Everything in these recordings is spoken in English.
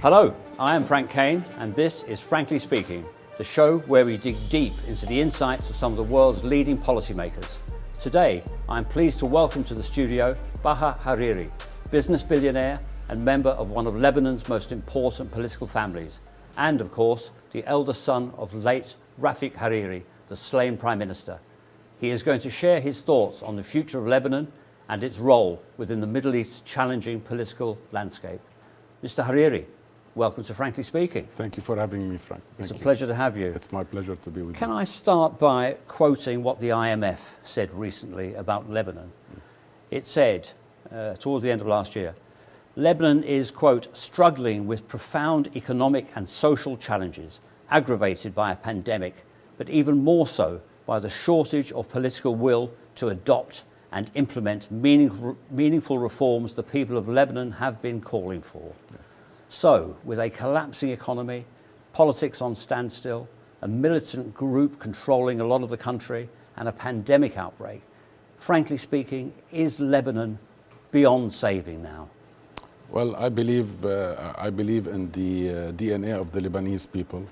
Hello, I am Frank Kane, and this is Frankly Speaking, the show where we dig deep into the insights of some of the world's leading policymakers. Today, I'm pleased to welcome to the studio Bihar Hariri, business billionaire and member of one of Lebanon's most important political families, and of course, the eldest son of late Rafik Hariri, the slain Prime Minister. He is going to share his thoughts on the future of Lebanon and its role within the Middle East's challenging political landscape. Mr. Hariri, welcome to Frankly Speaking. Thank you for having me, Frank. It's a pleasure to have you. It's my pleasure to be with you. Can I start by quoting what the IMF said recently about Lebanon? It said, towards the end of last year, Lebanon is, quote, struggling with profound economic and social challenges, aggravated by a pandemic, but even more so by the shortage of political will to adopt and implement meaningful reforms the people of Lebanon have been calling for. Yes. So, with a collapsing economy, politics on standstill, a militant group controlling a lot of the country, and a pandemic outbreak, frankly speaking, is Lebanon beyond saving now? Well, I believe in the DNA of the Lebanese people.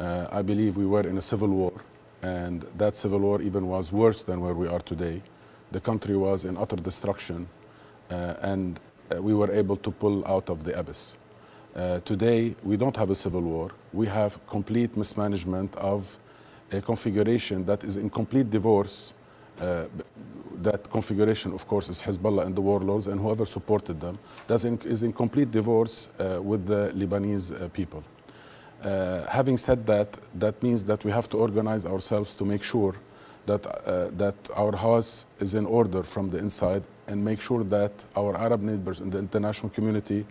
I believe we were in a civil war, and that civil war even was worse than where we are today. The country was in utter destruction, and we were able to pull out of the abyss. Today, we don't have a civil war. We have complete mismanagement of a configuration that is in complete divorce. That configuration, of course, is Hezbollah and the warlords and whoever supported them. That is in complete divorce with the Lebanese people. Having said that, that means that we have to organize ourselves to make sure that our house is in order from the inside, and make sure that our Arab neighbors in the international community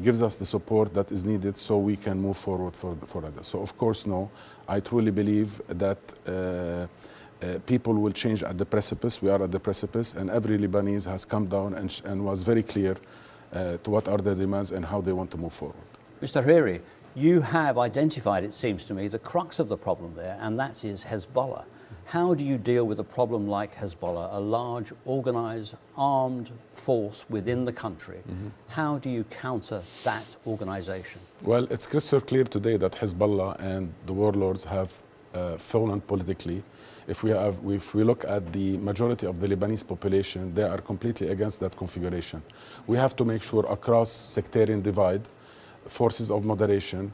gives us the support that is needed so we can move forward for others. So of course, no, I truly believe that people will change at the precipice. We are at the precipice, and every Lebanese has come down and was very clear to what are their demands and how they want to move forward. Mr. Hariri, you have identified, it seems to me, the crux of the problem there, and that is Hezbollah. How do you deal with a problem like Hezbollah, a large, organized, armed force within the country? How do you counter that organization? Well, it's crystal clear today that Hezbollah and the warlords have fallen politically. If we look at the majority of the Lebanese population, they are completely against that configuration. We have to make sure across sectarian divide, forces of moderation,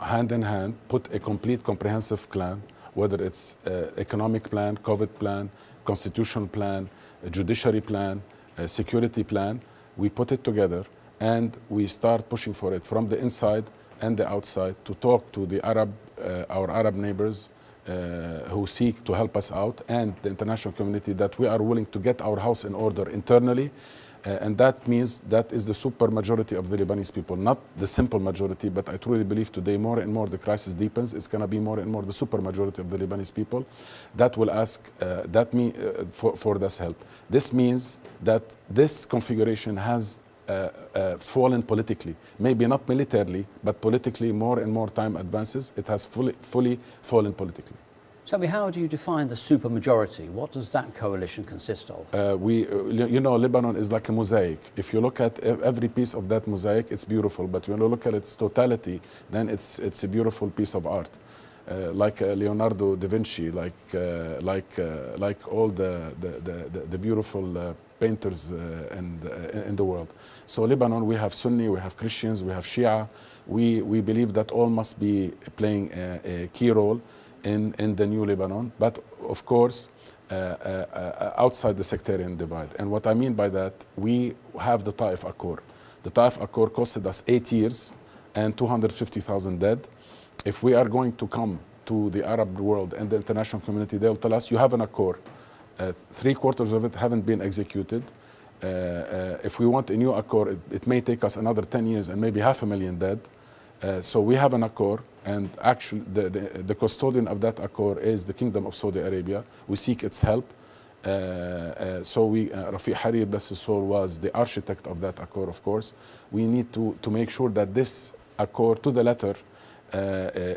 hand in hand, put a complete comprehensive plan, whether it's economic plan, COVID plan, constitutional plan, a judiciary plan, a security plan. We put it together and we start pushing for it from the inside and the outside to talk to the our Arab neighbors who seek to help us out, and the international community, that we are willing to get our house in order internally. And that means that is the super majority of the Lebanese people, not the simple majority, but I truly believe today more and more the crisis deepens. It's going to be more and more the super majority of the Lebanese people that will ask for this help. This means that this configuration has fallen politically, maybe not militarily, but politically more and more time advances. It has fully fallen politically. Tell me, how do you define the supermajority? What does that coalition consist of? You know, Lebanon is like a mosaic. If you look at every piece of that mosaic, it's beautiful. But when you look at its totality, then it's a beautiful piece of art. Like Leonardo da Vinci, like all the beautiful painters in the world. So Lebanon, we have Sunni, we have Christians, we have Shia. We believe that all must be playing a key role in the new Lebanon, but of course outside the sectarian divide. And what I mean by that, we have the Taif Accord. The Taif Accord costed us 8 years and 250,000 dead. If we are going to come to the Arab world and the international community, they'll tell us, you have an accord. 3/4 of it haven't been executed. If we want a new accord, it may take us another 10 years and maybe 500,000 dead. So we have an accord, and actually the custodian of that accord is the Kingdom of Saudi Arabia. We seek its help. Rafik Hariri, bless his soul, was the architect of that accord, of course. We need to make sure that this accord to the letter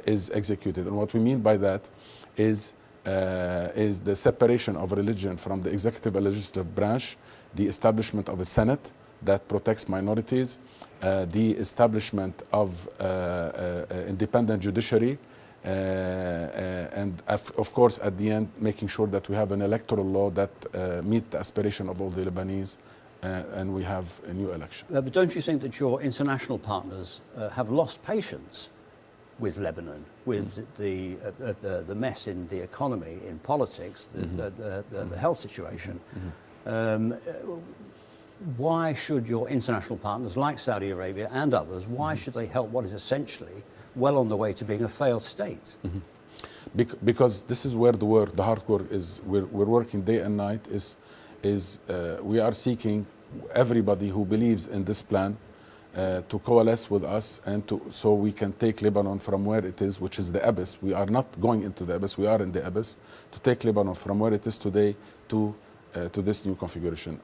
is executed. And what we mean by that is the separation of religion from the executive and legislative branch, the establishment of a Senate, that protects minorities, the establishment of independent judiciary, and of course at the end making sure that we have an electoral law that meet the aspiration of all the Lebanese, and we have a new election. But don't you think that your international partners have lost patience with Lebanon, with the mess in the economy, in politics, the health situation? Why should your international partners like Saudi Arabia and others, why should they help what is essentially well on the way to being a failed state? Because this is where the work, the hard work is. We're working day and night. We are seeking everybody who believes in this plan to coalesce with us, and so we can take Lebanon from where it is, which is the abyss. We are not going into the abyss. We are in the abyss. To take Lebanon from where it is today to this new configuration.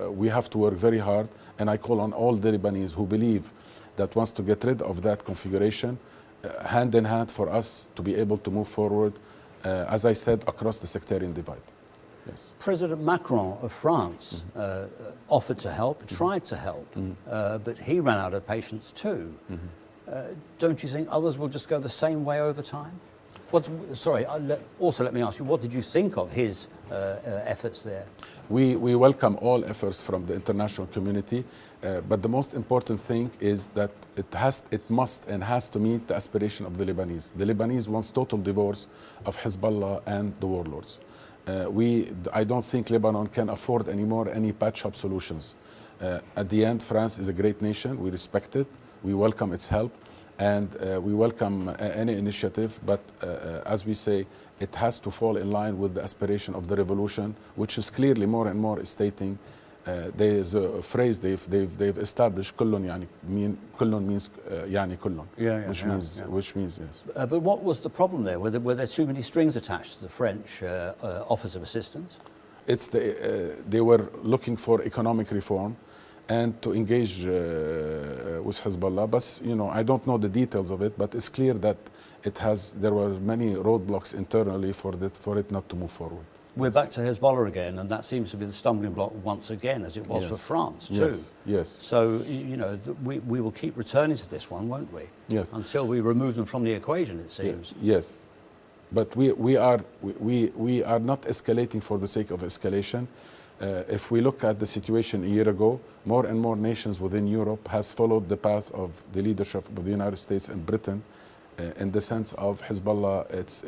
We have to work very hard, and I call on all the Lebanese who believe that wants to get rid of that configuration, hand in hand for us to be able to move forward, as I said, across the sectarian divide. Yes. President Macron of France offered to help, tried to help, but he ran out of patience too. Don't you think others will just go the same way over time? Also let me ask you, what did you think of his efforts there? We welcome all efforts from the international community, but the most important thing is that it must and has to meet the aspiration of the Lebanese. The Lebanese wants total divorce of Hezbollah and the warlords. I don't think Lebanon can afford anymore any patch-up solutions. At the end, France is a great nation. We respect it. We welcome its help, and we welcome any initiative. But as we say, it has to fall in line with the aspiration of the revolution, which is clearly more and more stating. There is a phrase they've established. كلٌ means يعني كلٌ, which means yes. But what was the problem there? Were there too many strings attached to the French offers of assistance? They were looking for economic reform and to engage with Hezbollah. But I don't know the details of it. But it's clear that there were many roadblocks internally for it not to move forward. We're back to Hezbollah again, and that seems to be the stumbling block once again, as it was for France too. Yes. So we will keep returning to this one, won't we? Yes. Until we remove them from the equation, it seems. Yes, but we are not escalating for the sake of escalation. If we look at the situation a year ago, more and more nations within Europe has followed the path of the leadership of the United States and Britain. In the sense of Hezbollah, its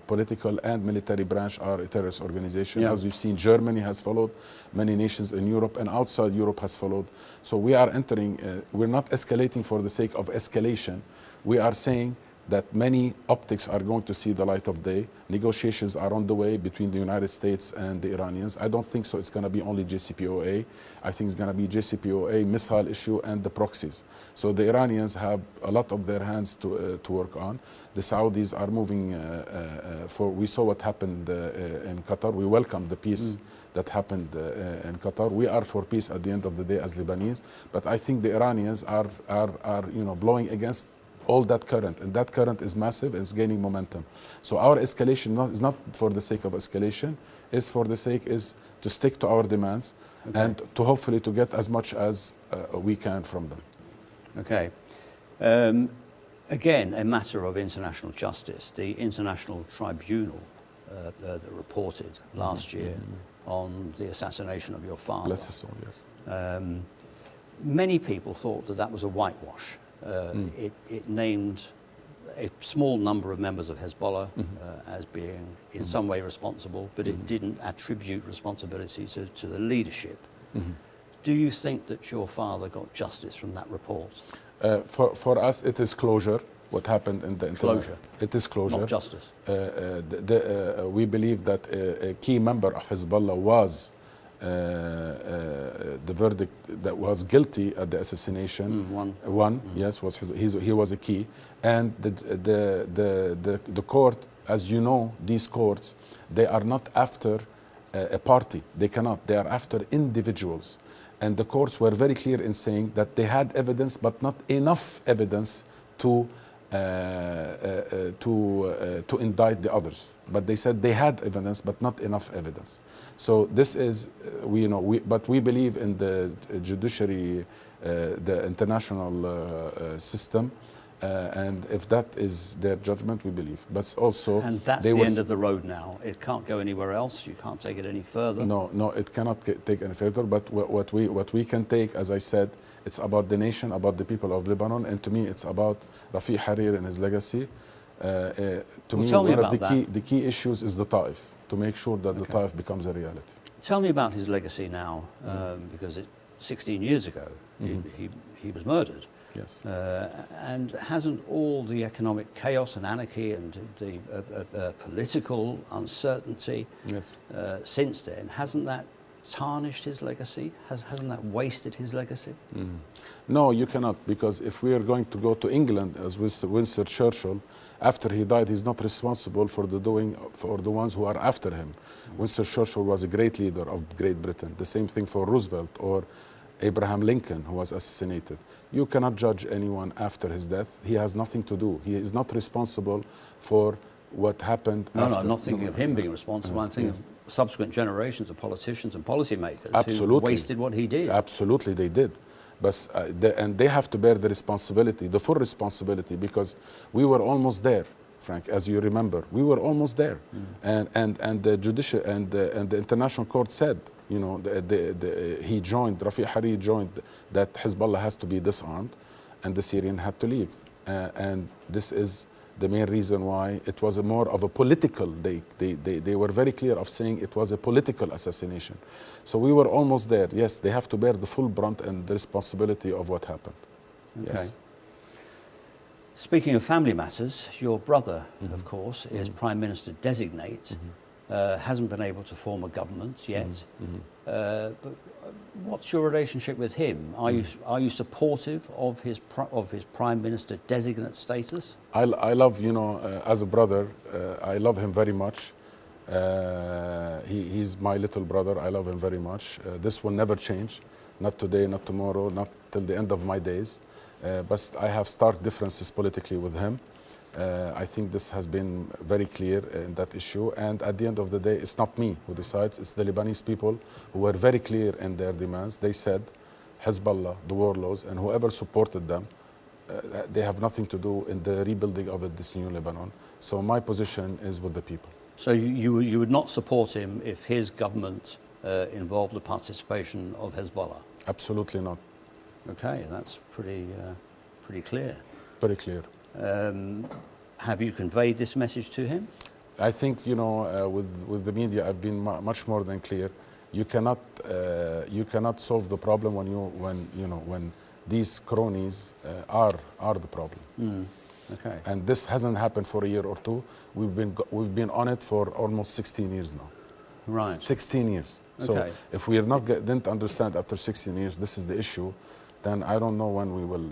political and military branch are a terrorist organization. As we've seen, Germany has followed, many nations in Europe and outside Europe has followed. So we are entering, we're not escalating for the sake of escalation. We are saying that many optics are going to see the light of day. Negotiations are on the way between the United States and the Iranians. I don't think so it's going to be only JCPOA. I think it's going to be JCPOA, missile issue, and the proxies. So the Iranians have a lot of their hands to work on. The Saudis are moving we saw what happened in Qatar. We welcome the peace that happened in Qatar. We are for peace at the end of the day as Lebanese. But I think the Iranians are blowing against all that current, and that current is massive, it's gaining momentum. So our escalation is not for the sake of escalation, is for the sake is to stick to our demands and to hopefully to get as much as we can from them. Okay. Again, a matter of international justice. The International Tribunal that reported last year on the assassination of your father. Bless his soul, yes. Many people thought that was a whitewash. It named a small number of members of Hezbollah as being in some way responsible, but it didn't attribute responsibility to the leadership. Do you think that your father got justice from that report? For us, it is closure. What happened in the closure? It is closure. Not justice. We believe that a key member of Hezbollah was the verdict that was guilty at the assassination. Yes, he was a key, and the court, as you know, these courts, they are not after a party. They cannot. They are after individuals, and the courts were very clear in saying that they had evidence, but not enough evidence to to indict the others. But they said they had evidence, but not enough evidence. So this is, but we believe in the judiciary, the international system, and if that is their judgment, we believe. But also, and that's the end of the road now. It can't go anywhere else. You can't take it any further. No, it cannot take any further. But what we can take, as I said, it's about the nation, about the people of Lebanon, and to me, it's about Rafiq Hariri and his legacy. To me, one of the key issues is the Taif, to make sure that the Taif becomes a reality. Tell me about his legacy now, because 16 years ago he was murdered. Yes. And hasn't all the economic chaos and anarchy and the political uncertainty since then, hasn't that tarnished his legacy? Hasn't that wasted his legacy? No, you cannot, because if we are going to go to England, as Winston Churchill, after he died, he's not responsible for the ones who are after him. Winston Churchill was a great leader of Great Britain. The same thing for Roosevelt or Abraham Lincoln, who was assassinated. You cannot judge anyone after his death. He has nothing to do. He is not responsible for what happened after. No, I'm not thinking of him being responsible. I'm thinking of subsequent generations of politicians and policymakers who wasted what he did. Absolutely, they did. But, and they have to bear the responsibility, the full responsibility, because we were almost there, Frank, as you remember. We were almost there. And the judicial and the international court said, he joined, Rafiq Hariri joined, that Hezbollah has to be disarmed and the Syrian had to leave. And this is the main reason why it was more of a political, they were very clear of saying it was a political assassination. So we were almost there. Yes, they have to bear the full brunt and the responsibility of what happened. Okay. Yes. Speaking of family matters, your brother, of course, is Prime Minister designate, hasn't been able to form a government yet. But what's your relationship with him? Are you supportive of his Prime Minister designate status? I love, as a brother, I love him very much. He's my little brother. I love him very much. This will never change. Not today, not tomorrow, not till the end of my days. But I have stark differences politically with him. I think this has been very clear in that issue. And at the end of the day, it's not me who decides. It's the Lebanese people who were very clear in their demands. They said Hezbollah, the warlords, and whoever supported them, they have nothing to do in the rebuilding of this new Lebanon. So my position is with the people. So you would not support him if his government involved the participation of Hezbollah? Absolutely not. Okay, that's pretty clear. Very clear. Have you conveyed this message to him? I think, with the media, I've been much more than clear. You cannot solve the problem when these cronies are the problem. Okay. And this hasn't happened for a year or two. We've been on it for almost 16 years now. Right. 16 years. Okay. So if we didn't understand after 16 years this is the issue, then I don't know when we will.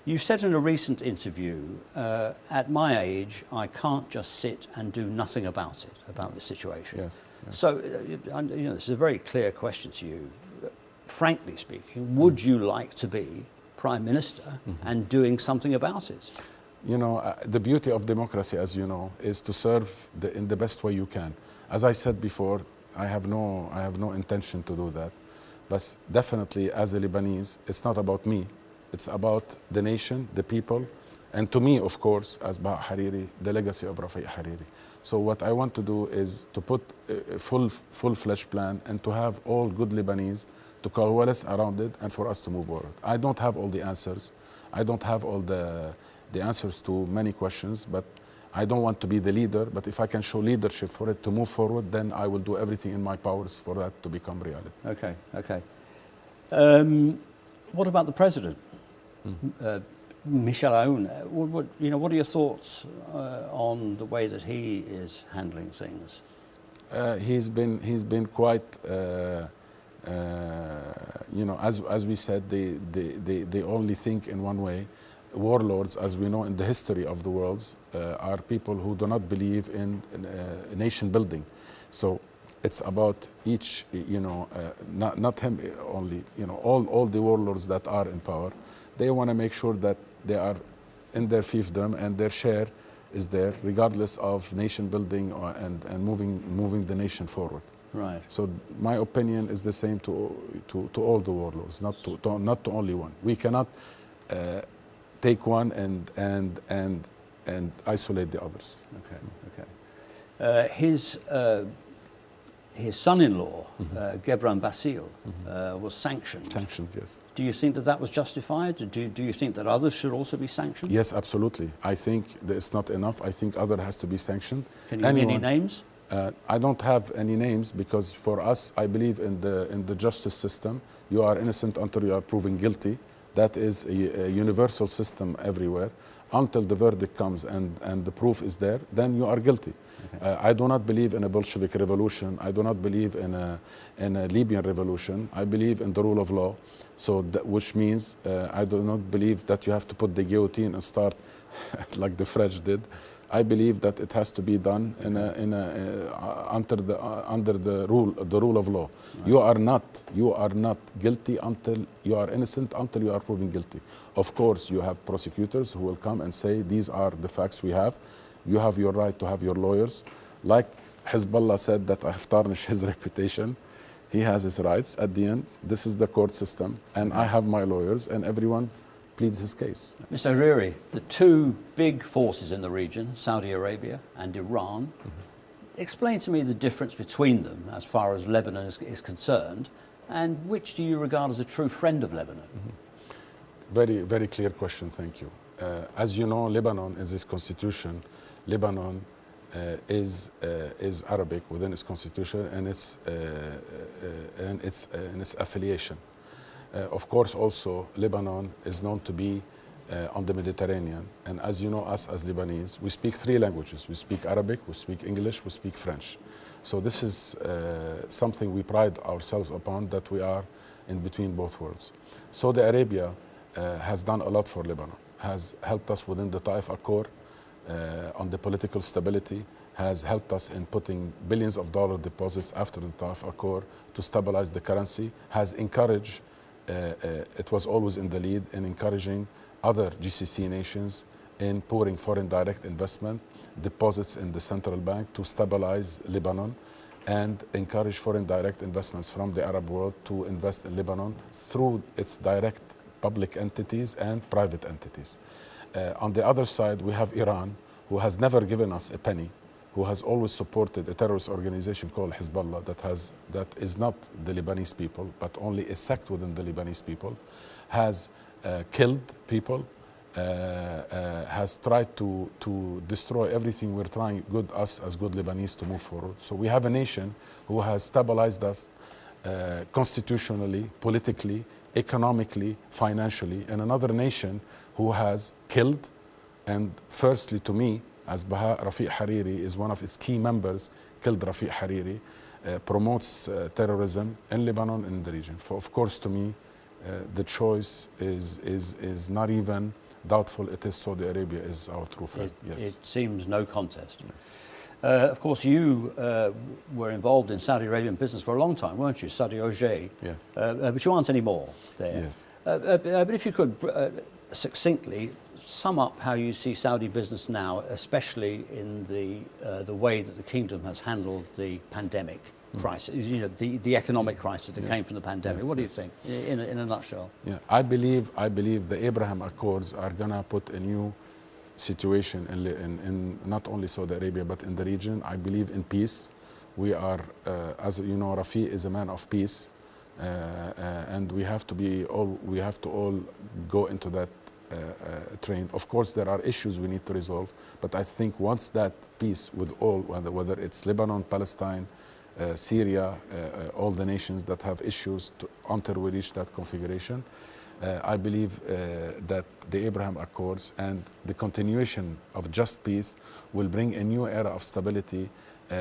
You said in a recent interview, at my age, I can't just sit and do nothing about it, about the situation. Yes. So, this is a very clear question to you. Frankly speaking, would you like to be Prime Minister and doing something about it? The beauty of democracy, as you know, is to serve in the best way you can. As I said before, I have no intention to do that. But definitely, as a Lebanese, it's not about me. It's about the nation, the people, and to me, of course, as Behaء Hariri, the legacy of Rafiq Hariri. So what I want to do is to put a full-fledged plan and to have all good Lebanese to coalesce around it and for us to move forward. I don't have all the answers. I don't have all the answers to many questions, but I don't want to be the leader. But if I can show leadership for it to move forward, then I will do everything in my powers for that to become reality. Okay. What about the president? Michel Aoun, what are your thoughts on the way that he is handling things? He's been quite, as we said, they only think in one way. Warlords, as we know in the history of the world, are people who do not believe in nation building. So it's about each, not him only. All the warlords that are in power. They want to make sure that they are in their fiefdom, and their share is there, regardless of nation building and moving the nation forward. Right. So my opinion is the same to all the warlords, not to only one. We cannot take one and isolate the others. Okay. His son-in-law, Gebran Basil, was sanctioned. Sanctioned, yes. Do you think that was justified? Do you think that others should also be sanctioned? Yes, absolutely. I think that it's not enough. I think other has to be sanctioned. Can you give me any names? I don't have any names, because for us, I believe in the justice system. You are innocent until you are proven guilty. That is a universal system everywhere. Until the verdict comes and the proof is there, then you are guilty. Okay. I do not believe in a Bolshevik revolution. I do not believe in a Libyan revolution. I believe in the rule of law. So which means I do not believe that you have to put the guillotine and start like the French did. I believe that it has to be done under the rule of law. Right. You are not guilty until you are innocent, until you are proven guilty. Of course, you have prosecutors who will come and say, these are the facts we have. You have your right to have your lawyers. Like Hezbollah said that I have tarnished his reputation. He has his rights. At the end, this is the court system, and I have my lawyers, and everyone pleads his case. Mr. Hariri, the two big forces in the region, Saudi Arabia and Iran, explain to me the difference between them as far as Lebanon is concerned, and which do you regard as a true friend of Lebanon? Very, very clear question, thank you. As you know, Lebanon is its constitution. Lebanon is Arabic within its constitution and its affiliation. Of course, also, Lebanon is known to be on the Mediterranean. And as you know, us as Lebanese, we speak three languages. We speak Arabic, we speak English, we speak French. So this is something we pride ourselves upon, that we are in between both worlds. Saudi Arabia has done a lot for Lebanon, has helped us within the Taif Accord on the political stability, has helped us in putting billions of dollar deposits after the Taif Accord to stabilize the currency, has encouraged, it was always in the lead in encouraging other GCC nations in pouring foreign direct investment, deposits in the central bank to stabilize Lebanon and encourage foreign direct investments from the Arab world to invest in Lebanon through its direct public entities and private entities. On the other side, we have Iran, who has never given us a penny, who has always supported a terrorist organization called Hezbollah that is not the Lebanese people, but only a sect within the Lebanese people, has killed people, has tried to destroy everything we're trying, us as good Lebanese, to move forward. So we have a nation who has stabilized us constitutionally, politically, economically, financially, and another nation who has killed, and firstly to me, as Bihar, Rafiq Hariri is one of its key members, killed Rafiq Hariri, promotes terrorism in Lebanon and in the region. Of course, to me, the choice is not even doubtful. It is Saudi Arabia is our true friend. Yes. It seems no contest. Yes. Of course, you were involved in Saudi Arabian business for a long time, weren't you? Saudi Oger. Yes. But you aren't anymore there. Yes. But if you could succinctly sum up how you see Saudi business now, especially in the way that the kingdom has handled the pandemic crisis, you know, the economic crisis that came from the pandemic. What do you think, in a nutshell? Yeah, I believe the Abraham Accords are gonna put a new situation in not only Saudi Arabia but in the region. I believe in peace. We are, as you know, Rafi is a man of peace, and we have to all go into that train. Of course, there are issues we need to resolve, but I think once that peace with all, whether it's Lebanon, Palestine, Syria, all the nations that have issues, until we reach that configuration, I believe that the Abraham Accords and the continuation of just peace will bring a new era of stability,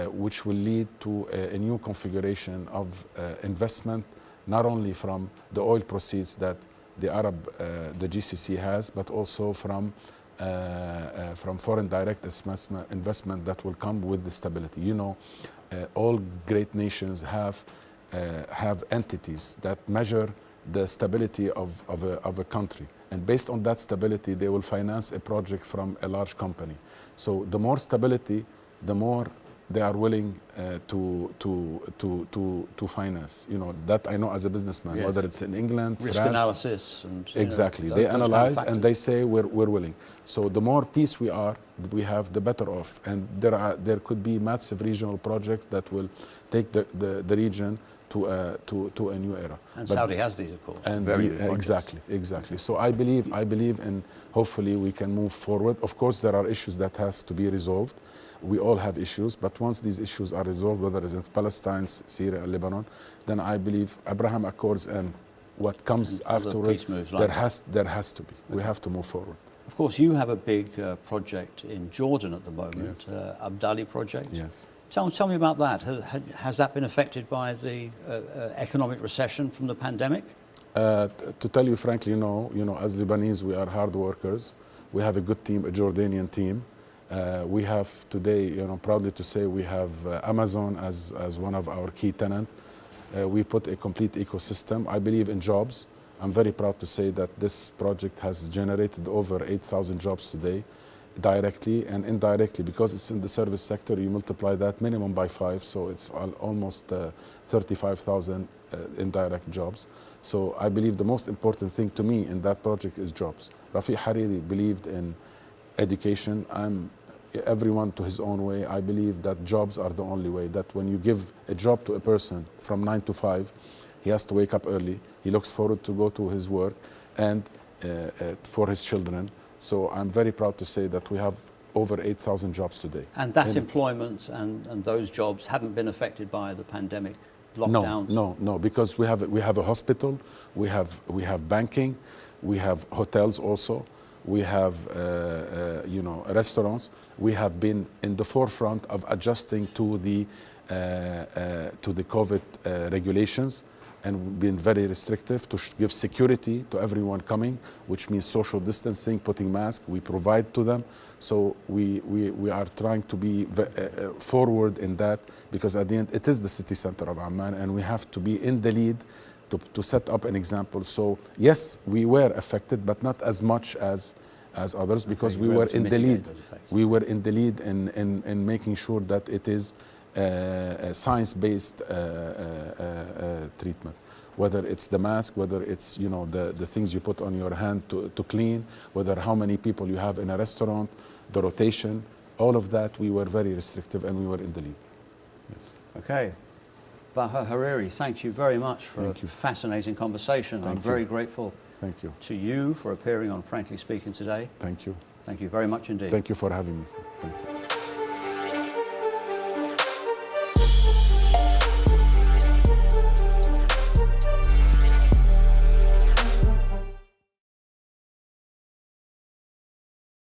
which will lead to a new configuration of investment, not only from the oil proceeds that the GCC has, but also from foreign direct investment that will come with the stability. You know, all great nations have entities that measure the stability of a country. And based on that stability, they will finance a project from a large company. So the more stability, the more they are willing to finance. You know, that I know as a businessman, yes. whether it's in England, risk France. analysis. And, exactly. Know, they those analyze kind of and they say we're willing. So the more peace we have, the better off. And there could be massive regional projects that will take the region to a new era. And Saudi has these, of course. And very good exactly. So I believe in hopefully we can move forward. Of course, there are issues that have to be resolved. We all have issues, but once these issues are resolved, whether it's in Palestine, Syria, Lebanon, then I believe Abraham Accords and what comes afterwards, there has to be. Okay. We have to move forward. Of course, you have a big project in Jordan at the moment, yes. Abdali project. Yes. Tell me about that. Has that been affected by the economic recession from the pandemic? To tell you frankly, no. You know, as Lebanese, we are hard workers. We have a good team, a Jordanian team. We have today, you know, proudly to say we have Amazon as one of our key tenants. We put a complete ecosystem. I believe in jobs. I'm very proud to say that this project has generated over 8,000 jobs today, directly and indirectly. Because it's in the service sector, you multiply that minimum by 5, so it's almost 35,000 indirect jobs. So I believe the most important thing to me in that project is jobs. Rafiq Hariri believed in education. Everyone to his own way. I believe that jobs are the only way, that when you give a job to a person from 9 to 5, he has to wake up early, he looks forward to go to his work and for his children. So I'm very proud to say that we have over 8,000 jobs today. And that employment and those jobs haven't been affected by the pandemic lockdowns? No, because we have a hospital, we have banking, we have hotels also. We have, you know, restaurants. We have been in the forefront of adjusting to the COVID regulations, and been very restrictive to give security to everyone coming, which means social distancing, putting masks. We provide to them. So we are trying to be forward in that, because at the end it is the city center of Amman, and we have to be in the lead to set up an example. So yes, we were affected, but not as much as others, because we were in the lead. We were in the lead in making sure that it is a science-based treatment. Whether it's the mask, whether it's, you know, the things you put on your hand to clean, whether how many people you have in a restaurant, the rotation, all of that, we were very restrictive and we were in the lead. Yes. Okay. Baha Hariri, thank you very much for a fascinating conversation. I'm very grateful to you for appearing on Frankly Speaking today. Thank you. Thank you very much indeed. Thank you for having me. Thank you.